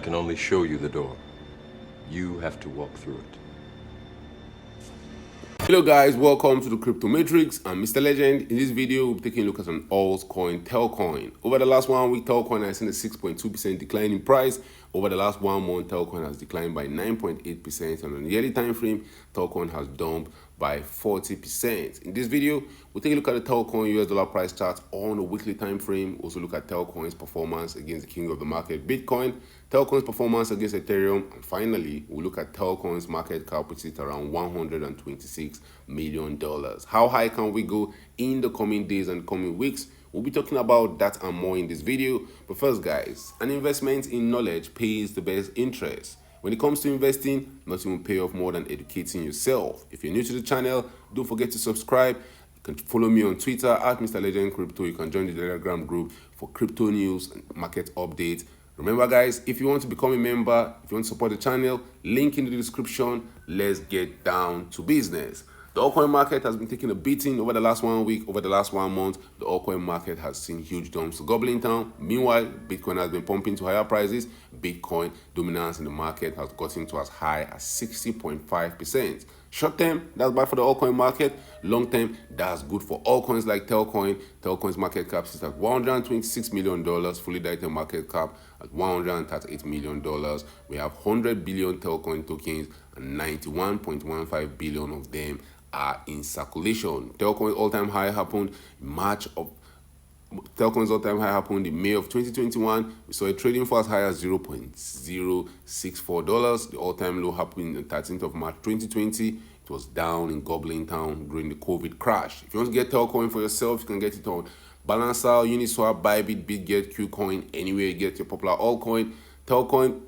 can only show you the door. You have to walk through it. Hello guys, welcome to the Crypto Matrix. I'm Mr. Legend. In this video, we'll be taking a look at an altcoin, Telcoin. Over the last 1 week, Telcoin has seen a 6.2% decline in price. Over the last 1 month, Telcoin has declined by 9.8%, and on the yearly time frame, Telcoin has dumped by 40%. In this video, we'll take a look at the Telcoin US dollar price chart on a weekly time frame. Also look at Telcoin's performance against the king of the market, Bitcoin, Telcoin's performance against Ethereum, and finally, we'll look at Telcoin's market cap, which is around $126 million. How high can we go in the coming days and coming weeks? We'll be talking about that and more in this video. But first, guys, an investment in knowledge pays the best interest. When it comes to investing, nothing will pay off more than educating yourself. If you're new to the channel, don't forget to subscribe. You can follow me on Twitter at Mr. Legend Crypto. You can join the Telegram group for crypto news and market updates. Remember, guys, if you want to become a member, if you want to support the channel, link in the description. Let's get down to business. The altcoin market has been taking a beating over the last 1 week, over the last 1 month. The altcoin market has seen huge dumps gobbling down. Meanwhile, Bitcoin has been pumping to higher prices. Bitcoin dominance in the market has gotten to as high as 60.5%. Short term, that's bad for the altcoin market. Long term, that's good for altcoins like Telcoin. Telcoin's market cap is at $126 million, fully diluted market cap at $138 million. We have 100 billion Telcoin tokens and 91.15 billion of them are in circulation. Telcoin's all-time high happened in May of 2021. We saw it trading for as high as $0.064. The all-time low happened on the 13th of March 2020. It was down in gobbling town during the COVID crash. If you want to get Telcoin for yourself, you can get it on Balancer, Uniswap, Bybit, BitGet, Qcoin, anywhere you get your popular altcoin. Telcoin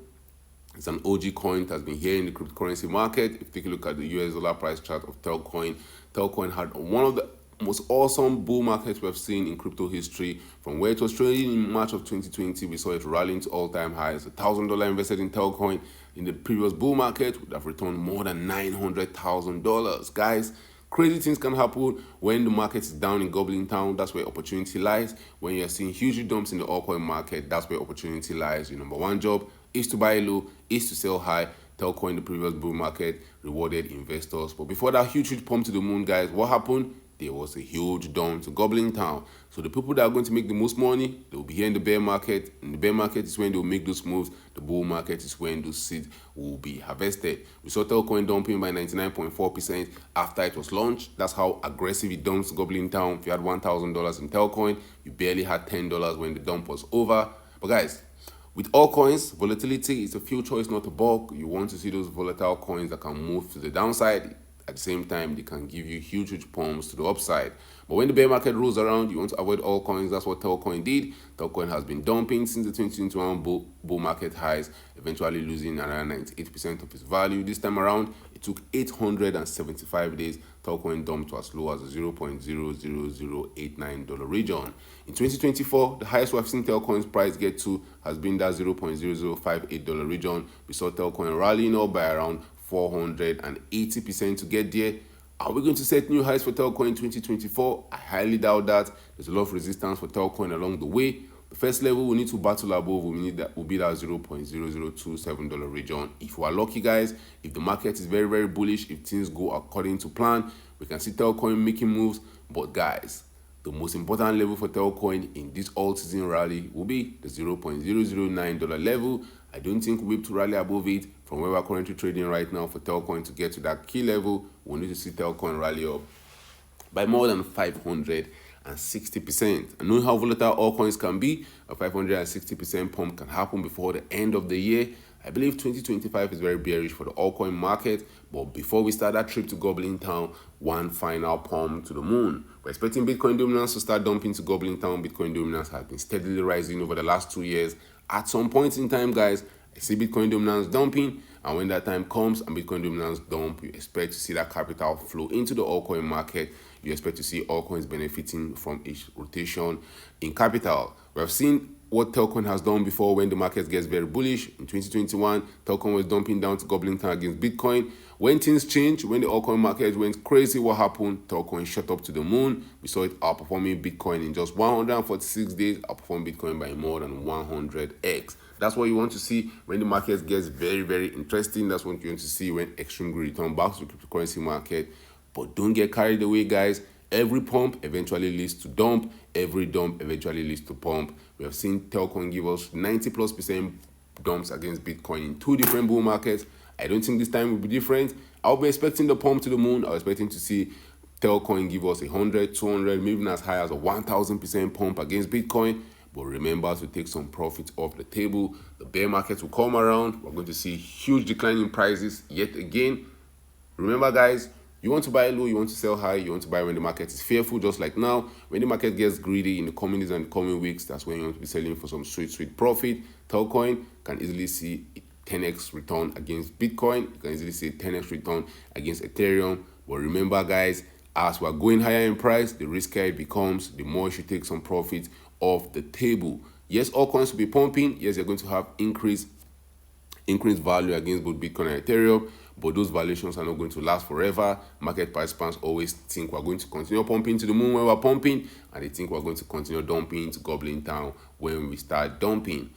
is an OG coin that has been here in the cryptocurrency market. If you take a look at the US dollar price chart of Telcoin, Telcoin had one of the most awesome bull markets we've seen in crypto history. From where it was trading in March of 2020, we saw it rallying to all-time highs. $1,000 invested in Telcoin in the previous bull market would have returned more than $900,000. Guys, crazy things can happen when the market is down in gobbling town. That's where opportunity lies. When you're seeing huge dumps in the altcoin market, that's where opportunity lies. Your number one job is to buy low, is to sell high. Telcoin in the previous bull market rewarded investors. But before that huge pump to the moon, guys, what happened? There was a huge dump to gobbling town. So the people that are going to make the most money, they will be here in the bear market. In the bear market is when they will make those moves. The bull market is when those seeds will be harvested. We saw Telcoin dumping by 99.4% after it was launched. That's how aggressive it dumps gobbling town. If you had $1,000 in Telcoin, you barely had $10 when the dump was over. But guys, with all coins, volatility is a future, it's not a bug. You want to see those volatile coins that can move to the downside. At the same time, they can give you huge pumps to the upside. But when the bear market rolls around, you want to avoid all coins. That's what Telcoin did. Telcoin has been dumping since the 2021 bull market highs, eventually losing around 98% of its value. This time around, it took 875 days. Telcoin dumped to as low as the $0.00089 region. In 2024, the highest we have seen Telcoin's price get to has been that $0.0058 region. We saw Telcoin rallying up by around 480% to get there. Are we going to set new highs for Telcoin in 2024? I highly doubt that. There's a lot of resistance for Telcoin along the way. The first level we need to battle above will be that $0.0027 region. If we are lucky, guys, if the market is very bullish, if things go according to plan, we can see Telcoin making moves. But guys, the most important level for Telcoin in this all-season rally will be the $0.009 level. I don't think we'll be able to rally above it. From where we're currently trading right now, for Telcoin to get to that key level, we'll need to see Telcoin rally up by more than 560%. And knowing how volatile all coins can be, a 560% pump can happen before the end of the year. I believe 2025 is very bearish for the altcoin market. But before we start that trip to gobbling town, one final pump to the moon. We're expecting Bitcoin dominance to start dumping to gobbling town. Bitcoin dominance has been steadily rising over the last 2 years. At some point in time, guys, I see Bitcoin dominance dumping, and when that time comes and Bitcoin dominance dump, you expect to see that capital flow into the altcoin market. You expect to see altcoins benefiting from each rotation in capital. We have seen what Telcoin has done before when the market gets very bullish. In 2021, Telcoin was dumping down to gobbling town against Bitcoin. When things changed, when the altcoin market went crazy, what happened? Telcoin shot up to the moon. We saw it outperforming Bitcoin in just 146 days, outperformed Bitcoin by more than 100x. That's what you want to see when the market gets very, very interesting. That's what you want to see when extreme greed return back to the cryptocurrency market. But don't get carried away, guys. Every pump eventually leads to dump. Every dump eventually leads to pump. We have seen Telcoin give us 90+% dumps against Bitcoin in 2 different bull markets. I don't think this time will be different. I'll be expecting the pump to the moon. I was expecting to see Telcoin give us 100, 200, maybe even as high as a 1,000% pump against Bitcoin. But remember to take some profits off the table. The bear market will come around. We're going to see huge decline in prices yet again. Remember, guys, you want to buy low, you want to sell high, you want to buy when the market is fearful, just like now. When the market gets greedy in the coming days and the coming weeks, that's when you want to be selling for some sweet profit. Telcoin can easily see 10x return against Bitcoin. You can easily see 10x return against Ethereum. But remember, guys, as we're going higher in price, the riskier it becomes, the more you should take some profit off the table. Yes, all coins will be pumping. Yes, you're going to have increased value against both Bitcoin and Ethereum, but those valuations are not going to last forever. Market participants always think we're going to continue pumping to the moon when we're pumping, and they think we're going to continue dumping to goblin town when we start dumping.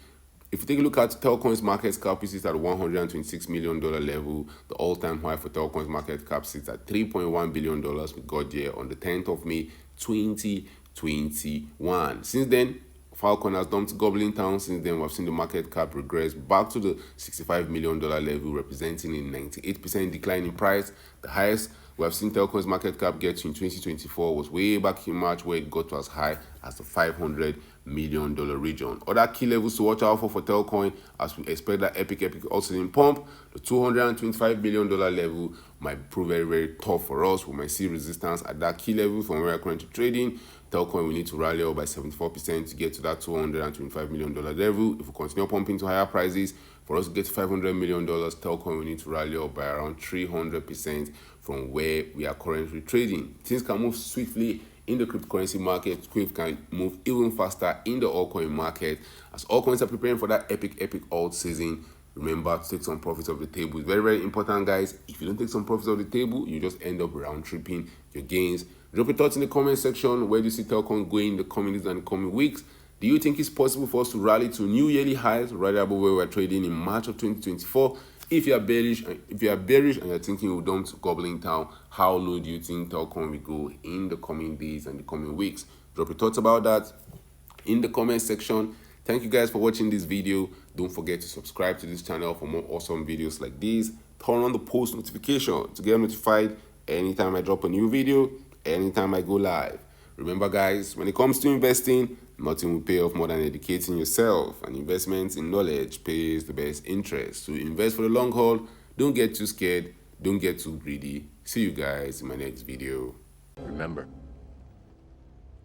If you take a look at Telcoin's market cap, it sits at $126 million level. The all-time high for Telcoin's market cap sits at $3.1 billion. We got there on the 10th of May, 2021. Since then, Falcon has dumped Goblin Town. Since then, we've seen the market cap regress back to the $65 million level, representing a 98% decline in price. The highest we have seen Telcoin's market cap get to in 2024 was way back in March, where it got to as high as the $500 million region. Other key levels to watch out for Telcoin, as we expect that epic Altseason pump. The $225 million level might prove very, very tough for us. We might see resistance at that key level from where we're currently trading. Telcoin will need to rally up by 74% to get to that $225 million level. If we continue pumping to higher prices, for us to get to $500 million, Telcoin will need to rally up by around 300% from where we are currently trading. Things can move swiftly in the cryptocurrency market. Swift can move even faster in the altcoin market. As altcoins are preparing for that epic alt season, remember to take some profits off the table. It's very, very important, guys. If you don't take some profits off the table, you just end up round tripping your gains. Drop your thoughts in the comment section. Where do you see Telcoin going in the coming days and the coming weeks? Do you think it's possible for us to rally to new yearly highs right above where we're trading in March of 2024? If you are bearish and you're thinking we'll dump to Goblin Town, how low do you think Telcoin will go in the coming days and the coming weeks? Drop your thoughts about that in the comment section. Thank you guys for watching this video. Don't forget to subscribe to this channel for more awesome videos like these. Turn on the post notification to get notified anytime I drop a new video, anytime I go live. Remember, guys, when it comes to investing, nothing will pay off more than educating yourself, and investments in knowledge pays the best interest. So invest for the long haul. Don't get too scared. Don't get too greedy. See you guys in my next video. Remember,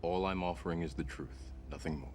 all I'm offering is the truth, nothing more.